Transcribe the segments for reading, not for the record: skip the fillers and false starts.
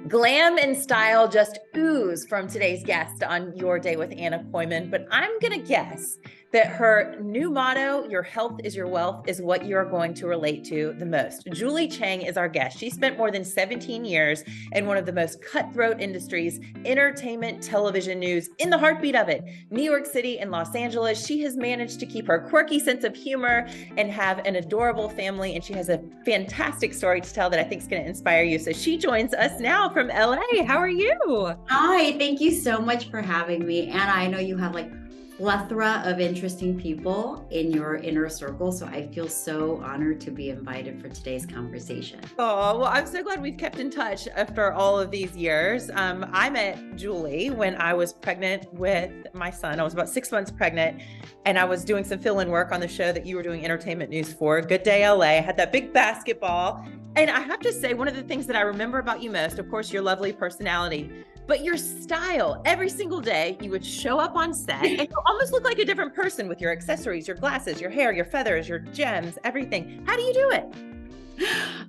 Glam and style just ooze from today's guest on Your Day with Anna Koyman, but I'm going to guess that her new motto, your health is your wealth, is what you're going to relate to the most. Julie Chang is our guest. She spent more than 17 years in one of the most cutthroat industries, entertainment, television news, in the heartbeat of it, New York City and Los Angeles. She has managed to keep her quirky sense of humor and have an adorable family, and she has a fantastic story to tell that I think is going to inspire you. So she joins us now from LA. How are you? Hi, thank you so much for having me. Anna, I know you have like plethora of interesting people in your inner circle, so I feel so honored to be invited for today's conversation. Oh, well, I'm so glad we've kept in touch after all of these years. I met Julie when I was pregnant with my son. I was about 6 months pregnant, and I was doing some fill-in work on the show that you were doing entertainment news for, Good Day LA. I had that big basketball. And I have to say, one of the things that I remember about you most, of course, your lovely personality, but your style. Every single day you would show up on set and you almost look like a different person with your accessories, your glasses, your hair, your feathers, your gems, everything. How do you do it?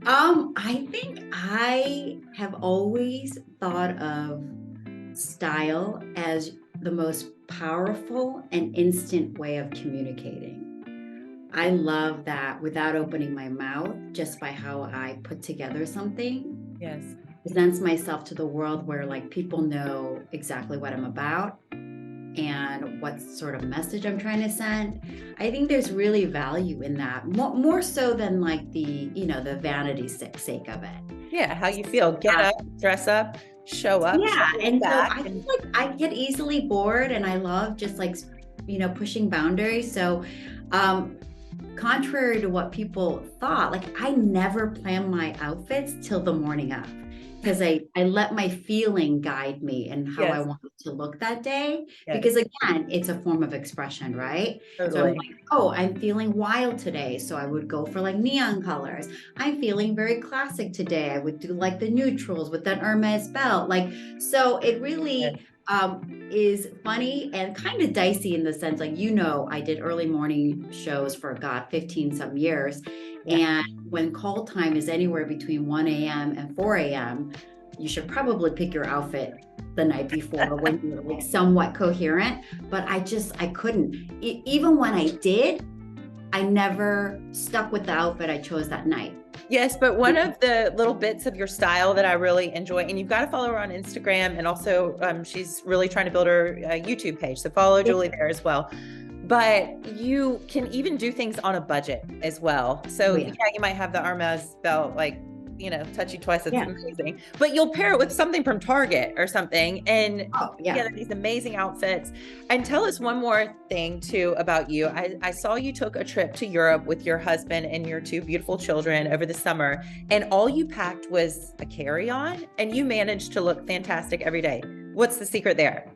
I think I have always thought of style as the most powerful and instant way of communicating. I love that without opening my mouth, just by how I put together something. Yes. Presents myself to the world where like people know exactly what I'm about and what sort of message I'm trying to send. I think there's really value in that, more so than like the vanity sake of it. Yeah, how you feel. Get up, dress up, show up. Yeah, show and so back. I feel like I get easily bored, and I love just like pushing boundaries. So, contrary to what people thought, like I never plan my outfits till the morning of. Because I let my feeling guide me and how I Yes. want to look that day. Yes. Because again, it's a form of expression, right? So Totally. I'm like, oh, I'm feeling wild today. So I would go for like neon colors. I'm feeling very classic today. I would do like the neutrals with that Hermes belt. Like, so it really is funny and kind of dicey in the sense, like, I did early morning shows for God, 15 some years. Yeah. And when call time is anywhere between 1 a.m. and 4 a.m., you should probably pick your outfit the night before when you're like somewhat coherent. But I couldn't. Even when I did, I never stuck with the outfit I chose that night. Yes, but one of the little bits of your style that I really enjoy, and you've got to follow her on Instagram, and also she's really trying to build her YouTube page. So follow Julie there as well. But you can even do things on a budget as well. So yeah, you might have the Hermes belt, like, touch you twice. It's amazing. But you'll pair it with something from Target or something and together these amazing outfits. And tell us one more thing too about you. I saw you took a trip to Europe with your husband and your two beautiful children over the summer, and all you packed was a carry-on, and you managed to look fantastic every day. What's the secret there?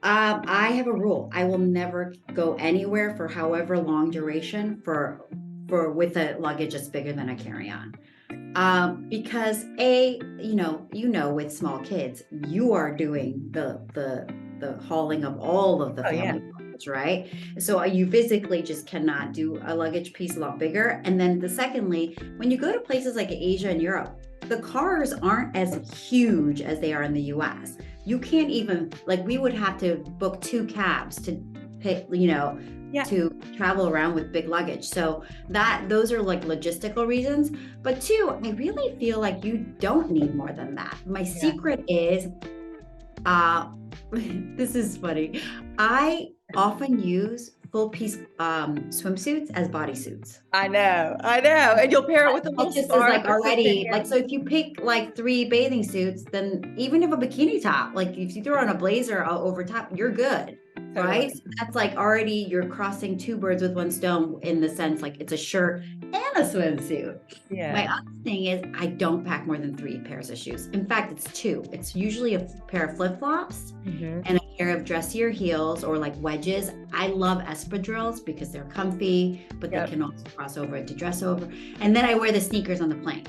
I have a rule. I will never go anywhere for however long duration for with a luggage that's bigger than a carry-on. Because with small kids, you are doing the hauling of all of the family luggage, right? So you physically just cannot do a luggage piece a lot bigger. And then secondly, when you go to places like Asia and Europe, the cars aren't as huge as they are in the US. You can't even, like, we would have to book 2 cabs to pick, to travel around with big luggage. So those are like logistical reasons. But 2, I really feel like you don't need more than that. My secret is, this is funny. I often use full piece swimsuits as bodysuits. I know. And you'll pair it with a little just scarf. Like already, like, so if you pick like 3 bathing suits, then even if a bikini top, like if you throw on a blazer over top, you're good. Right? So that's like already you're crossing 2 birds with 1 stone in the sense like it's a shirt and a swimsuit. Yeah. My other thing is I don't pack more than 3 pairs of shoes. In fact, it's 2. It's usually a pair of flip-flops and a pair of dressier heels or like wedges. I love espadrilles because they're comfy, but they can also cross over into dress over. And then I wear the sneakers on the plane.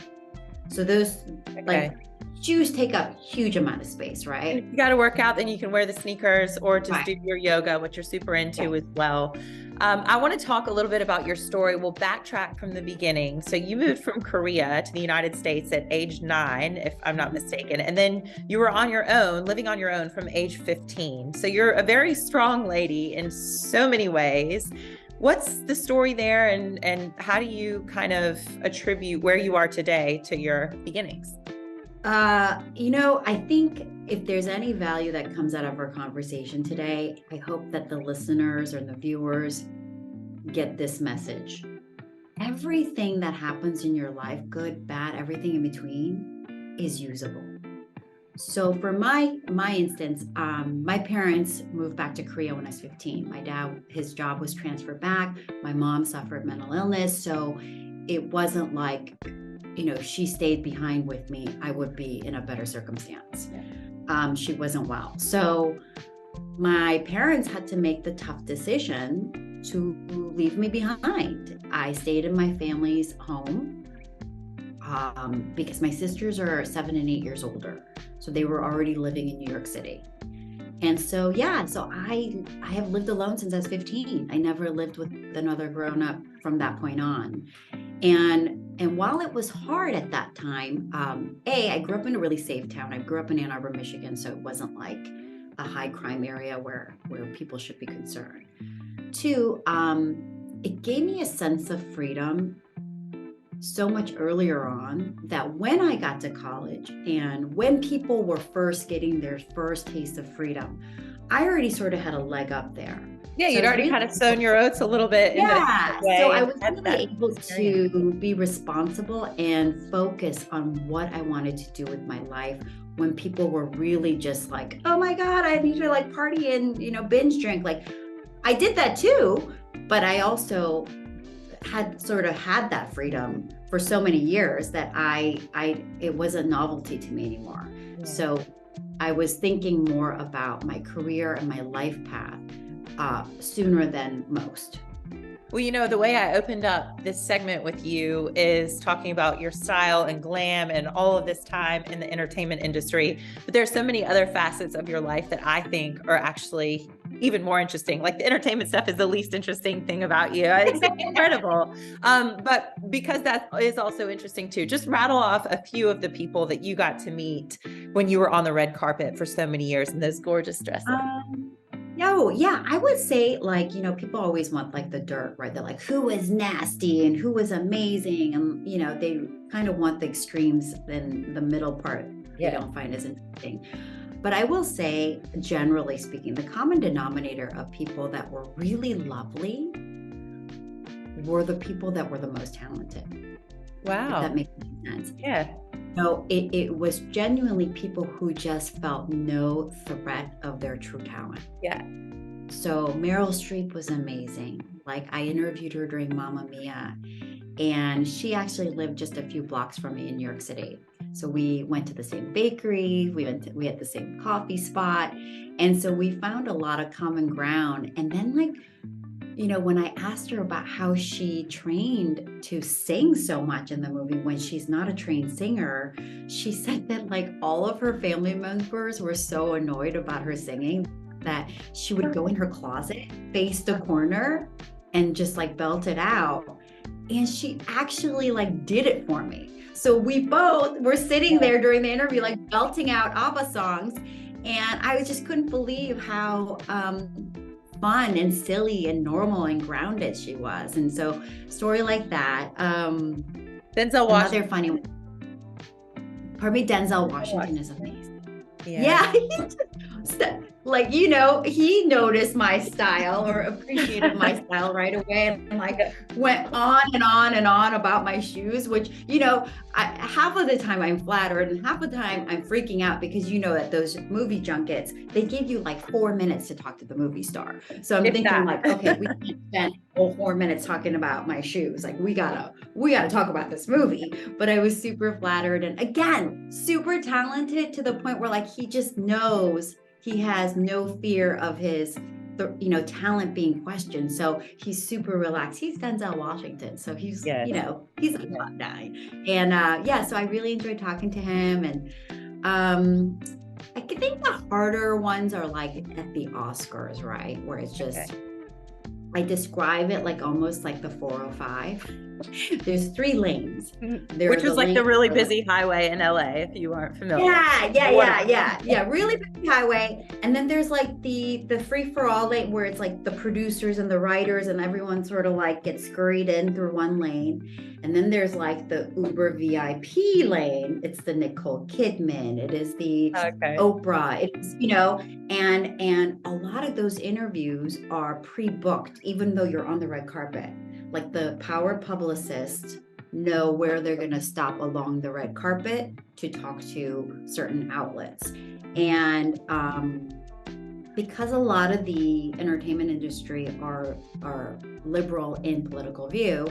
So those like shoes take up huge amount of space, And if right? you got to work out, then you can wear the sneakers or just Right. do your yoga, which you're super Yeah. into as well. I want to talk a little bit about your story. We'll backtrack from the beginning. So you moved from Korea to the United States at age 9, if I'm not mistaken. And then you were on your own, living on your own from age 15. So you're a very strong lady in so many ways. What's the story there, and how do you kind of attribute where you are today to your beginnings? I think if there's any value that comes out of our conversation today, I hope that the listeners or the viewers get this message. Everything that happens in your life, good, bad, everything in between, is usable. So for my instance, my parents moved back to Korea when I was 15. My dad, his job was transferred back. My mom suffered mental illness. So it wasn't like, she stayed behind with me, I would be in a better circumstance. She wasn't well. So my parents had to make the tough decision to leave me behind. I stayed in my family's home because my sisters are 7 and 8 years older. So they were already living in New York City. And so, so I have lived alone since I was 15. I never lived with another grown up from that point on. And while it was hard at that time, I grew up in a really safe town. I grew up in Ann Arbor, Michigan, so it wasn't like a high crime area where people should be concerned. Two, it gave me a sense of freedom so much earlier on that when I got to college and when people were first getting their first taste of freedom, I already sort of had a leg up there. Yeah, So you'd already kind of sown your oats a little bit in a way. So I was really able to be responsible and focus on what I wanted to do with my life when people were really just like, oh my God, I need to like party and, binge drink. Like I did that too, but I also had that freedom for so many years that it was a novelty to me anymore. Yeah. So I was thinking more about my career and my life path sooner than most. Well, the way I opened up this segment with you is talking about your style and glam and all of this time in the entertainment industry. But there's so many other facets of your life that I think are actually even more interesting. Like the entertainment stuff is the least interesting thing about you. It's incredible. But because that is also interesting too, just rattle off a few of the people that you got to meet when you were on the red carpet for so many years in those gorgeous dresses. I would say people always want like the dirt, right? They're like, who was nasty and who was amazing? And, they kind of want the extremes, then the middle part they don't find as interesting. But I will say, generally speaking, the common denominator of people that were really lovely were the people that were the most talented. Wow. If that makes sense. Yeah. So it was genuinely people who just felt no threat of their true talent. Yeah. So Meryl Streep was amazing. Like I interviewed her during Mamma Mia, and she actually lived just a few blocks from me in New York City. So we went to the same bakery, we had the same coffee spot. And so we found a lot of common ground. And then when I asked her about how she trained to sing so much in the movie when she's not a trained singer, she said that all of her family members were so annoyed about her singing that she would go in her closet, face the corner, and just belt it out. And she actually did it for me. So we both were sitting there during the interview, belting out ABBA songs. And I just couldn't believe how fun and silly and normal and grounded she was. And so story like that. Denzel Washington. Another funny one. Pardon me, Denzel Washington is amazing. Yeah. He noticed my style or appreciated my style right away and went on and on and on about my shoes, which, half of the time I'm flattered and half the time I'm freaking out because at those movie junkets, they give you 4 minutes to talk to the movie star. So I'm thinking okay, we can't spend 4 minutes talking about my shoes. We gotta talk about this movie. But I was super flattered and again, super talented to the point where he just knows he has no fear of his, talent being questioned. So he's super relaxed. He's Denzel Washington. So he's, he's a top guy. And so I really enjoyed talking to him. And I could think the harder ones are like at the Oscars, right? Where it's just, Okay. I describe it like almost like the 405. There's 3 lanes. There are Which the was like the lanes really that are busy highway in LA, if you aren't familiar. yeah, really busy highway. And then there's like the free for all lane where it's like the producers and the writers and everyone sort of like gets scurried in through one lane. And then there's like the Uber VIP lane. It's the Nicole Kidman. It is the Okay. Oprah. It's, you know, and a lot of those interviews are pre-booked, even though you're on the red carpet. Like the power publicists know where they're going to stop along the red carpet to talk to certain outlets. And because a lot of the entertainment industry are liberal in political view,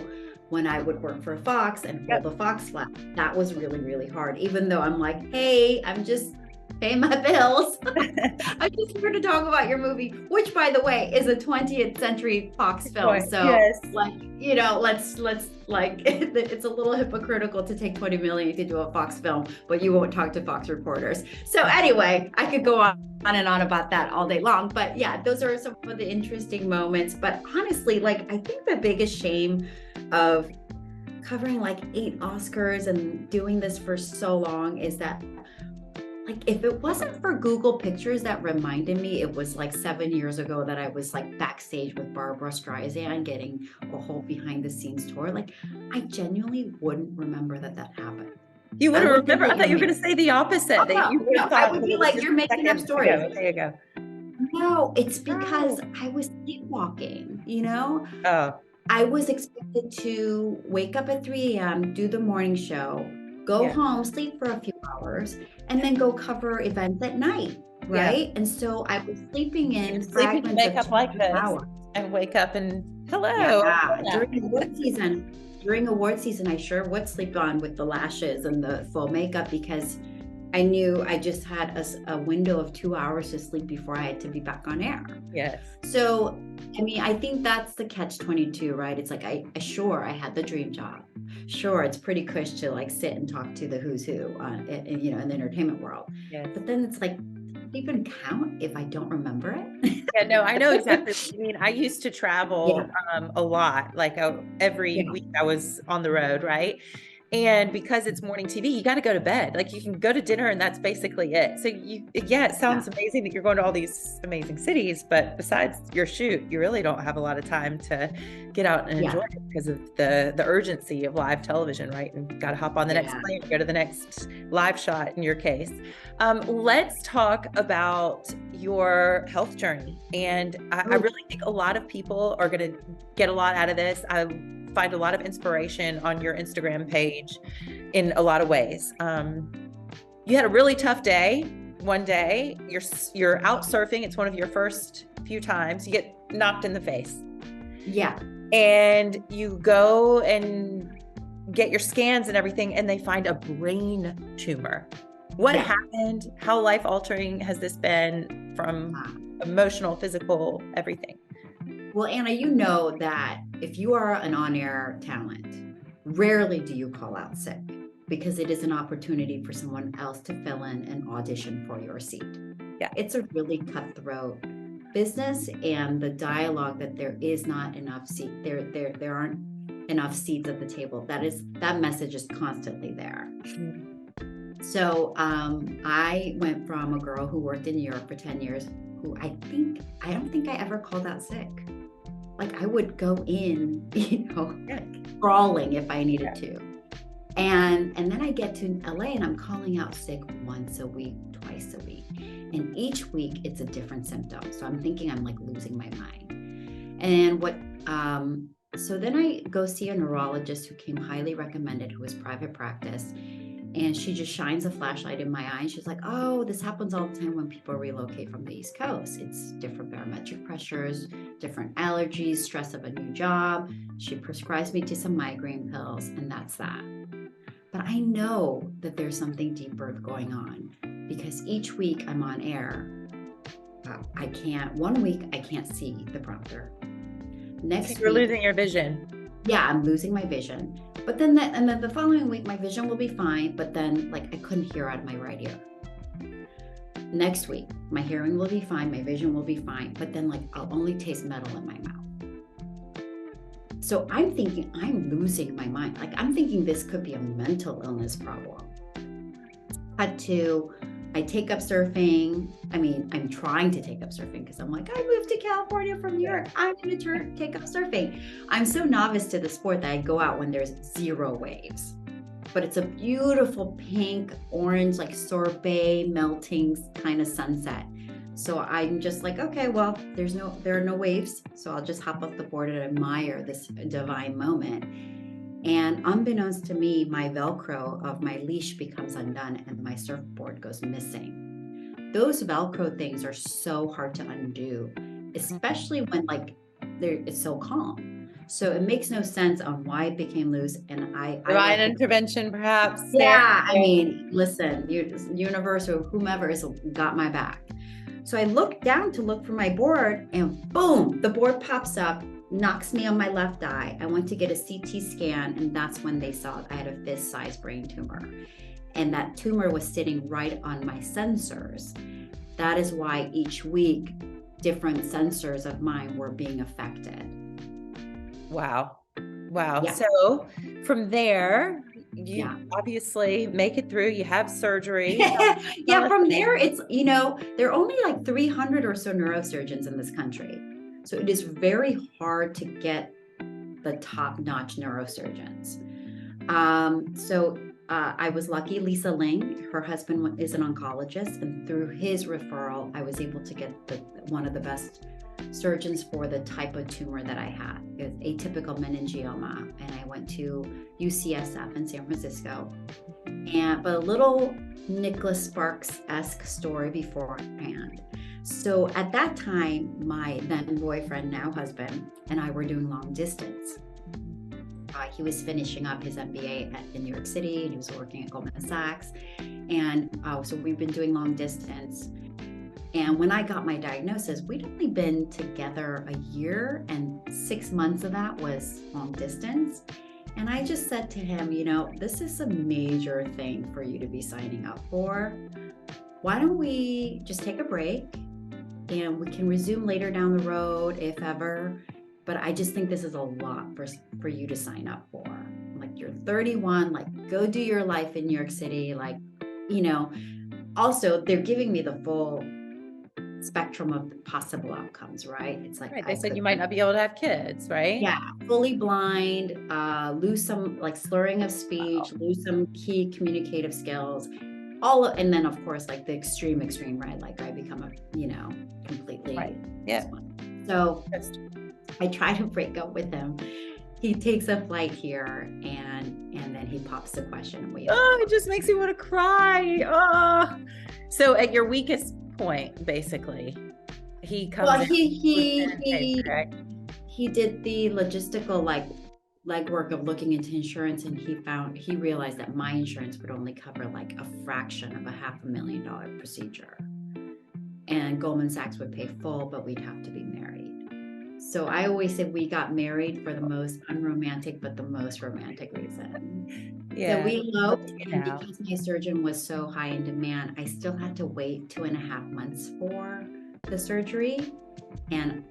when I would work for Fox and hold the Fox flag, that was really, really hard. Even though I'm like, hey, I'm just paying my bills. I'm just here to talk about your movie, which, by the way, is a 20th century Fox film. So, Yes. like, you know, let's like, it's a little hypocritical to take 20 million to do a Fox film, but you won't talk to Fox reporters. So anyway, I could go on and on about that all day long. But yeah, those are some of the interesting moments. But honestly, like, I think the biggest shame of covering like 8 Oscars and doing this for so long is that, like, if it wasn't for Google Pictures that reminded me it was like 7 years ago that I was like backstage with Barbara Streisand getting a whole behind the scenes tour, like, I genuinely wouldn't remember that happened. You wouldn't I would think remember. I that thought you were you're going to say the opposite. oh, That you would have no, I thought would that be it was like, just you're making up seconds stories. ago. There you go. No, it's because I was sleepwalking, you know? Oh, I was expected to wake up at 3 a.m., do the morning show, go yeah. home, sleep for a few hours, and then go cover events at night, Yeah. right? And so I was sleeping in Sleeping to fragments make of up like 2 this hours. and wake up and hello. Yeah, Yeah. during award season, I sure would sleep on with the lashes and the full makeup because I knew I just had a window of 2 hours to sleep before I had to be back on air. Yes. So, I mean, I think that's the catch-22, right? It's like, I had the dream job. Sure, it's pretty cush to like sit and talk to the who's who, you know, in the entertainment world. Yes. But then it's like, does it even count if I don't remember it? Yeah, no, I know exactly what you mean. I used to travel a lot, like every week I was on the road, right? And because it's morning TV, you got to go to bed. Like you can go to dinner and that's basically it. So it sounds amazing that you're going to all these amazing cities, but besides your shoot, you really don't have a lot of time to get out and enjoy it because of the urgency of live television, right? And got to hop on the next plane, go to the next live shot in your case. Let's talk about your health journey. And I really think a lot of people are going to get a lot out of this. I find a lot of inspiration on your Instagram page in a lot of ways. You had a really tough day. One day you're out surfing. It's one of your first few times. You get knocked in the face. Yeah. And you go and get your scans and everything, and they find a brain tumor. What happened? How life-altering has this been from emotional, physical, everything? Well, Anna, you know that if you are an on-air talent, rarely do you call out sick because it is an opportunity for someone else to fill in and audition for your seat. Yeah, it's a really cutthroat business, and the dialogue that there is not enough there aren't enough seats at the table. That message is constantly there. Mm-hmm. So I went from a girl who worked in New York for 10 years, who I don't think I ever called out sick. Like I would go in, you know, like crawling if I needed to. And then I get to LA and I'm calling out sick once a week, twice a week. And each week it's a different symptom. So I'm thinking I'm like losing my mind. And so then I go see a neurologist who came highly recommended, who was private practice. And she just shines a flashlight in my eye. And she's like, oh, this happens all the time when people relocate from the East Coast. It's different barometric pressures, different allergies, stress of a new job. She prescribes me to some migraine pills, and that's that. But I know that there's something deeper going on because each week I'm on air. One week I can't see the prompter. Next week, you're losing your vision. Yeah, I'm losing my vision. But then the following week, my vision will be fine. But then like I couldn't hear out of my right ear. Next week, my hearing will be fine, my vision will be fine, but then like I'll only taste metal in my mouth. So I'm thinking I'm losing my mind. Like I'm thinking this could be a mental illness problem. I take up surfing. I mean, I'm trying to take up surfing because I'm like, I moved to California from New York. I'm going to take up surfing. I'm so novice to the sport that I go out when there's 0 waves. But it's a beautiful pink, orange, like sorbet melting kind of sunset. So I'm just like, okay, well, there are no waves. So I'll just hop off the board and admire this divine moment. And unbeknownst to me, my Velcro of my leash becomes undone and my surfboard goes missing. Those Velcro things are so hard to undo, especially when like it's so calm. So it makes no sense on why it became loose. And I Divine intervention, perhaps. Yeah, I mean, listen, universe or whomever has got my back. So I look down to look for my board and boom, the board pops up, knocks me on my left eye. I went to get a CT scan and that's when they saw I had a fist-sized brain tumor. And that tumor was sitting right on my sensors. That is why each week, different sensors of mine were being affected. Wow. Wow. Yeah. So from there, you obviously make it through, you have surgery. Yeah, from there, it's, there are only like 300 or so neurosurgeons in this country. So it is very hard to get the top-notch neurosurgeons. I was lucky. Lisa Ling, her husband is an oncologist, and through his referral, I was able to get one of the best surgeons for the type of tumor that I had. It was atypical meningioma, and I went to UCSF in San Francisco. But a little Nicholas Sparks-esque story beforehand. So at that time, my then boyfriend, now husband, and I were doing long distance. He was finishing up his MBA in New York City, and he was working at Goldman Sachs. And so we've been doing long distance. And when I got my diagnosis, we'd only been together a year, and 6 months of that was long distance. And I just said to him, this is a major thing for you to be signing up for. Why don't we just take a break and we can resume later down the road if ever. But I just think this is a lot for you to sign up for. Like, you're 31, like, go do your life in New York City. Like, also they're giving me the full spectrum of possible outcomes, right? It's like, right. They said you might not be able to have kids, right? Yeah, fully blind, lose some like slurring of speech, lose some key communicative skills, and then of course like the extreme, right? Like I become completely right. Yeah. So I try to break up with him. He takes a flight here, and then he pops the question. And it just makes me want to cry. Oh, so at your weakest point, basically, he comes. Well, he did the logistical legwork of looking into insurance, and he realized that my insurance would only cover like a fraction of a $500,000 procedure, and Goldman Sachs would pay full, but we'd have to be married. So I always said we got married for the most unromantic, but the most romantic reason. Yeah. So we eloped, and because my surgeon was so high in demand, I still had to wait 2.5 months for the surgery. And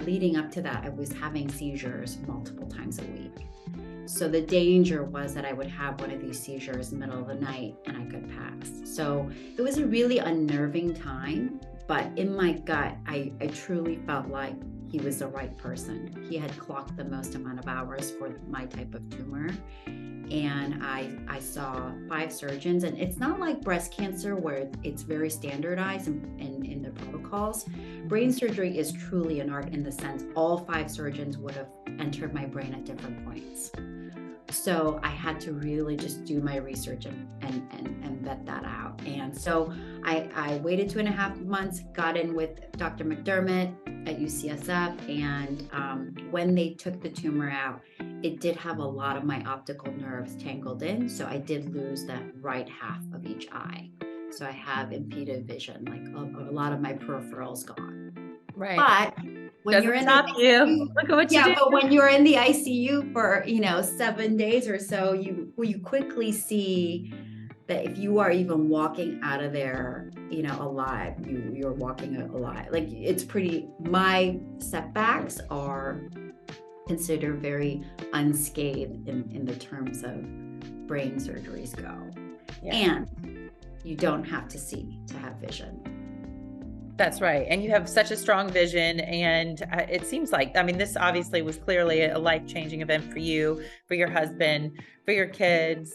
leading up to that, I was having seizures multiple times a week. So the danger was that I would have one of these seizures in the middle of the night and I could pass. So it was a really unnerving time, but in my gut, I truly felt like he was the right person. He had clocked the most amount of hours for my type of tumor. And I saw 5 surgeons, and it's not like breast cancer where it's very standardized in the protocols. Brain surgery is truly an art in the sense all 5 surgeons would have entered my brain at different points. So I had to really just do my research and vet that out. And so I waited 2.5 months, got in with Dr. McDermott at UCSF. And when they took the tumor out, it did have a lot of my optical nerves tangled in. So I did lose that right half of each eye. So I have impeded vision, like a lot of my peripherals gone. Right. But when you're in the ICU, look at what you did. But when you're in the ICU for 7 days or so, you quickly see that if you are even walking out of there, alive, you're walking alive. Like my setbacks are considered very unscathed in the terms of brain surgeries go. Yeah. And you don't have to see to have vision. That's right. And you have such a strong vision. And it seems like, I mean, this obviously was clearly a life-changing event for you, for your husband, for your kids.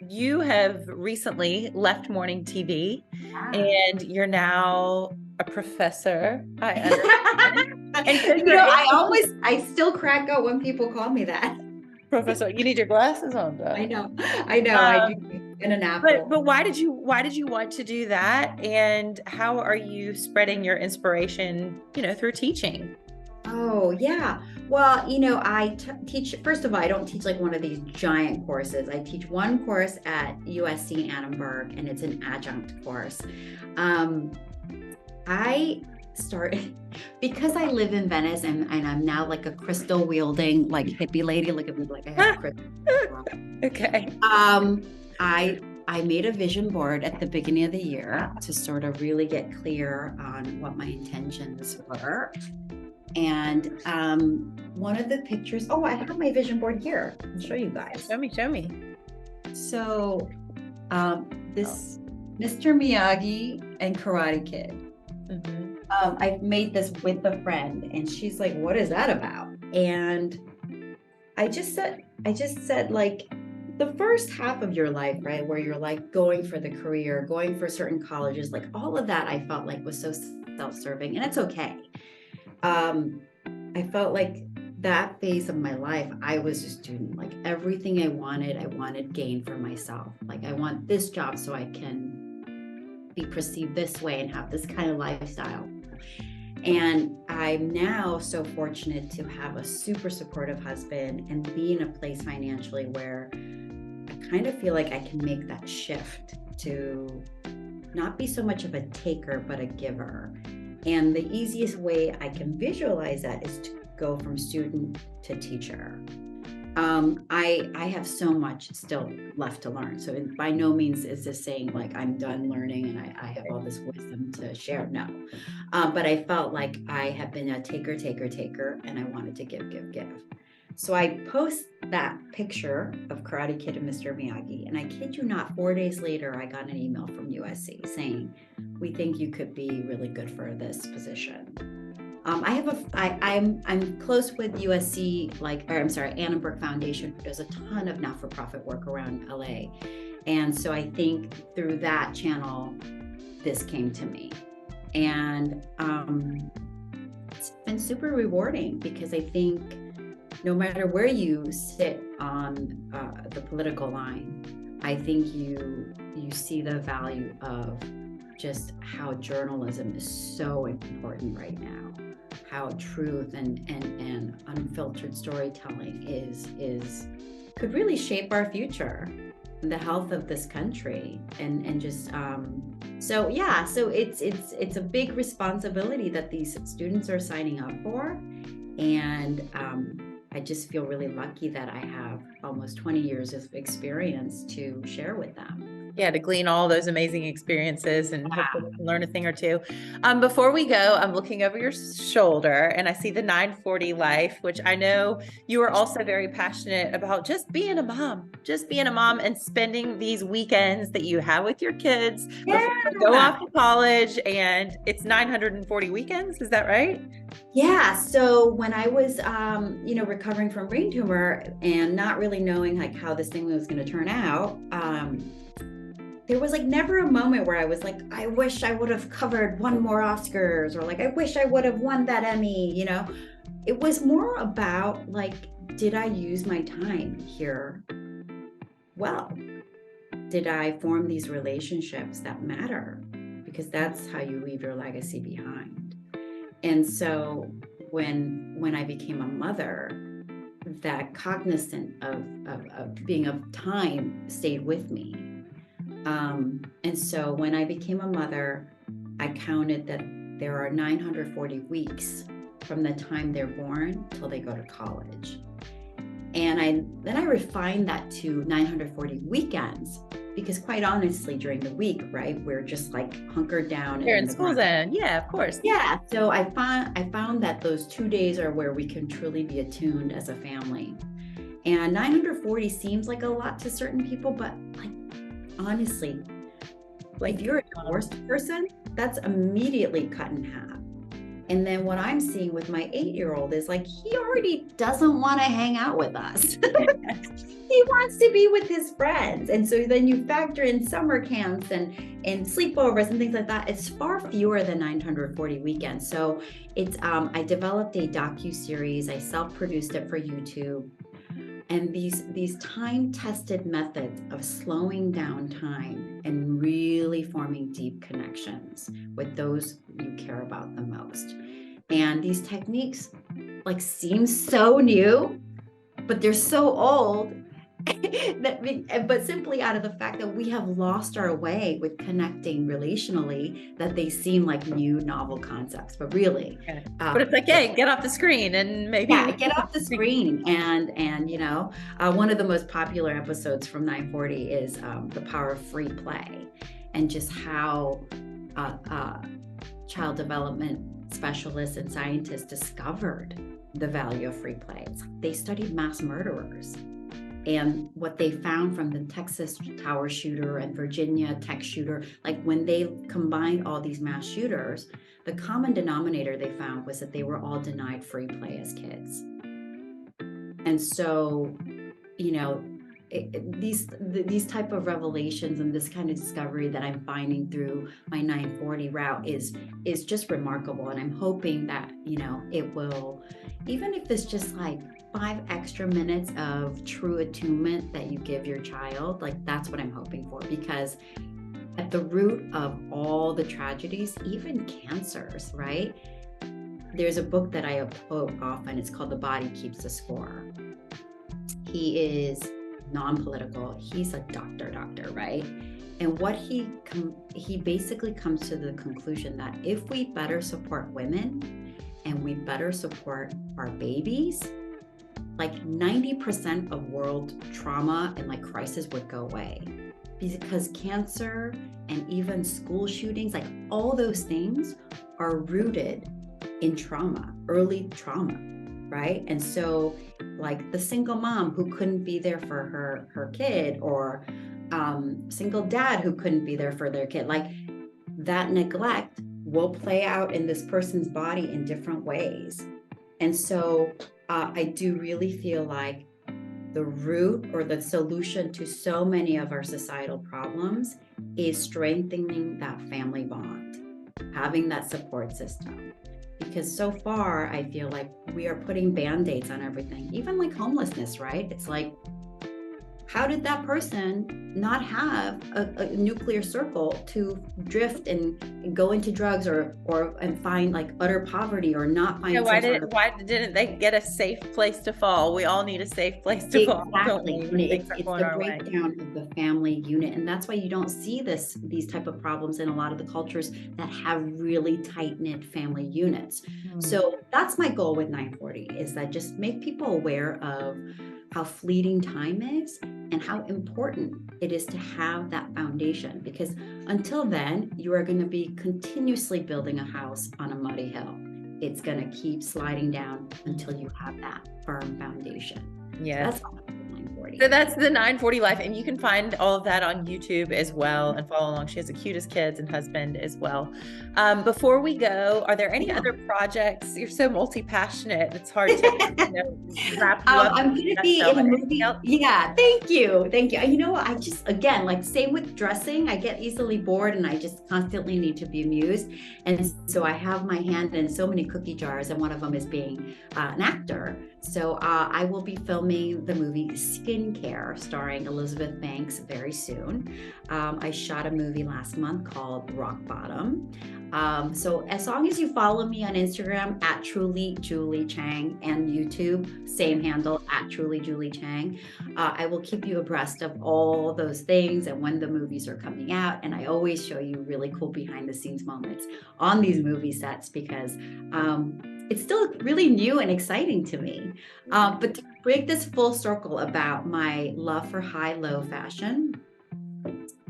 You have recently left morning TV, and you're now a professor. I understand. And I still crack up when people call me that. Professor, you need your glasses on, though. I know. I do. In an apple. But why did you want to do that? And how are you spreading your inspiration, through teaching? Oh, yeah. Well, I teach, first of all, I don't teach like one of these giant courses. I teach one course at USC in Annenberg, and it's an adjunct course. I started because I live in Venice, and I'm now like a crystal wielding like hippie lady. Look at me, like I have a crystal. Okay. I made a vision board at the beginning of the year to sort of really get clear on what my intentions were. And one of the pictures, I have my vision board here. I'll show you guys. Show me. So this Mr. Miyagi and Karate Kid. Mm-hmm. I made this with a friend, and she's like, "What is that about?" And I just said like, the first half of your life, right, where you're like going for the career, going for certain colleges, like all of that, I felt like was so self-serving, and it's okay. I felt like that phase of my life, I was just doing like everything I wanted gain for myself. Like, I want this job so I can be perceived this way and have this kind of lifestyle. And I'm now so fortunate to have a super supportive husband and be in a place financially where I kind of feel like I can make that shift to not be so much of a taker, but a giver. And the easiest way I can visualize that is to go from student to teacher. I have so much still left to learn. So by no means is this saying like I'm done learning and I have all this wisdom to share. No. But I felt like I have been a taker, and I wanted to give. So I post that picture of Karate Kid and Mr. Miyagi, and I kid you not, 4 days later, I got an email from USC saying, "We think you could be really good for this position." I'm close with USC, Annenberg Foundation, who does a ton of not-for-profit work around LA. And so I think through that channel, this came to me. And it's been super rewarding because I think no matter where you sit on the political line, I think you see the value of just how journalism is so important right now. How truth and unfiltered storytelling could really shape our future and the health of this country. And just so it's a big responsibility that these students are signing up for. And I just feel really lucky that I have almost 20 years of experience to share with them. Yeah, to glean all those amazing experiences and hopefully learn a thing or two. Before we go, I'm looking over your shoulder and I see the 940 life, which I know you are also very passionate about just being a mom and spending these weekends that you have with your kids before you go off to college. And it's 940 weekends. Is that right? Yeah. So when I was, recovering from brain tumor and not really knowing like how this thing was going to turn out, there was like never a moment where I was like, I wish I would have covered one more Oscars, or like, I wish I would have won that Emmy, It was more about like, did I use my time here well? Did I form these relationships that matter? Because that's how you leave your legacy behind. And so when I became a mother, that cognizant of being of time stayed with me. And so when I became a mother, I counted that there are 940 weeks from the time they're born till they go to college. And then I refined that to 940 weekends because quite honestly, during the week, right, we're just like hunkered down. You're in in the school zone. Yeah, of course. Yeah. So I found that those 2 days are where we can truly be attuned as a family. And 940 seems like a lot to certain people, but like honestly, Like, if you're a divorced person, that's immediately cut in half. And then what I'm seeing with my 8-year-old is like, he already doesn't want to hang out with us. He wants to be with his friends. And so then you factor in summer camps and sleepovers and things like that. It's far fewer than 940 weekends. So it's, I developed a docu-series. I self-produced it for YouTube. And these time-tested methods of slowing down time and really forming deep connections with those you care about the most. And these techniques like seem so new, but they're so old. But simply out of the fact that we have lost our way with connecting relationally, that they seem like new novel concepts, but really but it's like, hey, get off the screen and maybe get off the screen. And you know, one of the most popular episodes from 940 is the power of free play, and just how child development specialists and scientists discovered the value of free play. They studied mass murderers. And what they found from the Texas Tower shooter and Virginia Tech shooter, like when they combined all these mass shooters, the common denominator they found was that they were all denied free play as kids. And so, you know, these type of revelations and this kind of discovery that I'm finding through my 940 route is just remarkable. And I'm hoping that, you know, it will, even if it's just like 5 extra minutes of true attunement that you give your child, like that's what I'm hoping for. Because at the root of all the tragedies, even cancers, right? There's a book that I quote often. It's called The Body Keeps the Score. He is non-political. He's a doctor, right? And what he basically comes to the conclusion that if we better support women and we better support our babies, like 90% of world trauma and like crisis would go away. Because cancer and even school shootings, like all those things are rooted in trauma, early trauma, right? And so like the single mom who couldn't be there for her kid, or single dad who couldn't be there for their kid, like that neglect will play out in this person's body in different ways. And so I do really feel like the root or the solution to so many of our societal problems is strengthening that family bond, having that support system. Because so far, I feel like we are putting band-aids on everything, even like homelessness, right? It's like, how did that person not have a nuclear circle to drift and go into drugs and find like utter poverty or not find? Why didn't they get a safe place to fall? We all need a safe place to fall. Exactly. It's the breakdown of the family unit. And that's why you don't see these type of problems in a lot of the cultures that have really tight-knit family units. So that's my goal with 940, is that just make people aware of how fleeting time is and how important it is to have that foundation. Because until then, you are going to be continuously building a house on a muddy hill. It's going to keep sliding down until you have that firm foundation. Yeah. So that's 940. So that's the 940 life. And you can find all of that on YouTube as well and follow along. She has the cutest kids and husband as well. Before we go, are there any other projects? You're so multi-passionate. It's hard to wrap you up. I'm going to be in a movie. Yeah, thank you. You know what? I just, again, like same with dressing, I get easily bored and I just constantly need to be amused. And so I have my hand in so many cookie jars, and one of them is being an actor. So I will be filming the movie Skincare starring Elizabeth Banks very soon. I shot a movie last month called Rock Bottom. So as long as you follow me on Instagram at Truly Julie Chang, and YouTube, same handle at Truly Julie Chang, I will keep you abreast of all those things and when the movies are coming out. And I always show you really cool behind the scenes moments on these movie sets, because it's still really new and exciting to me. But to break this full circle about my love for high-low fashion,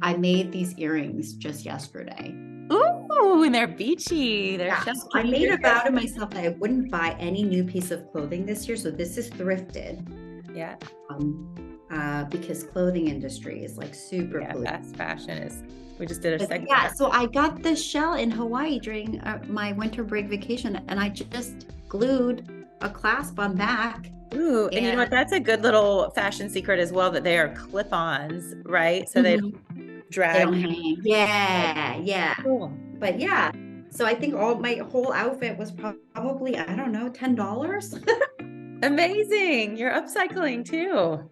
I made these earrings just yesterday. Ooh, and they're beachy. They're Yeah, so so I cute. made a vow to myself that I wouldn't buy any new piece of clothing this year. So this is thrifted. Yeah. Because clothing industry is like super Yeah, polluted. fast fashion is. We just did a But segment. yeah, so I got this shell in Hawaii during my winter break vacation, and I just glued a clasp on back. Ooh, and you know what? That's a good little fashion secret as well, that they are clip-ons, right? So they don't They drag. don't hang. Yeah, yeah. Cool. But yeah, so I think my whole outfit was probably, I don't know, $10. Amazing. You're upcycling too.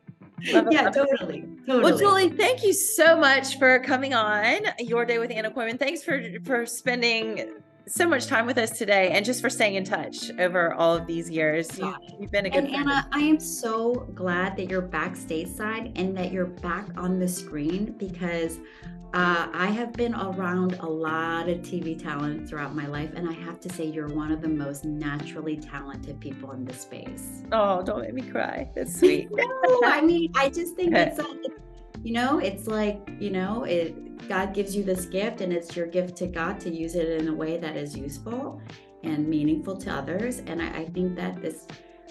Love it. Yeah, totally. Well, Julie, thank you so much for coming on Your Day with Anna Koyman. Thanks for spending so much time with us today, and just for staying in touch over all of these years. You've been a good And friend. Anna, I am so glad that you're back stateside and that you're back on the screen, because I have been around a lot of TV talent throughout my life, and I have to say you're one of the most naturally talented people in this space. Oh, don't make me cry. That's sweet. No, I mean, I just think it's like, God gives you this gift, and it's your gift to God to use it in a way that is useful and meaningful to others. And I think that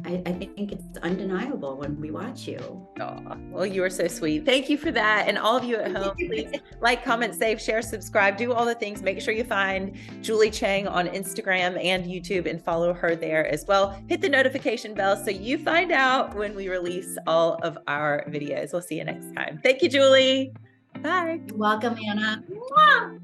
I think it's undeniable when we watch you. Oh, well, you are so sweet. Thank you for that. And all of you at home, please like, comment, save, share, subscribe, do all the things. Make sure you find Julie Chang on Instagram and YouTube and follow her there as well. Hit the notification bell so you find out when we release all of our videos. We'll see you next time. Thank you, Julie. Bye. You're welcome, Anna. Mwah!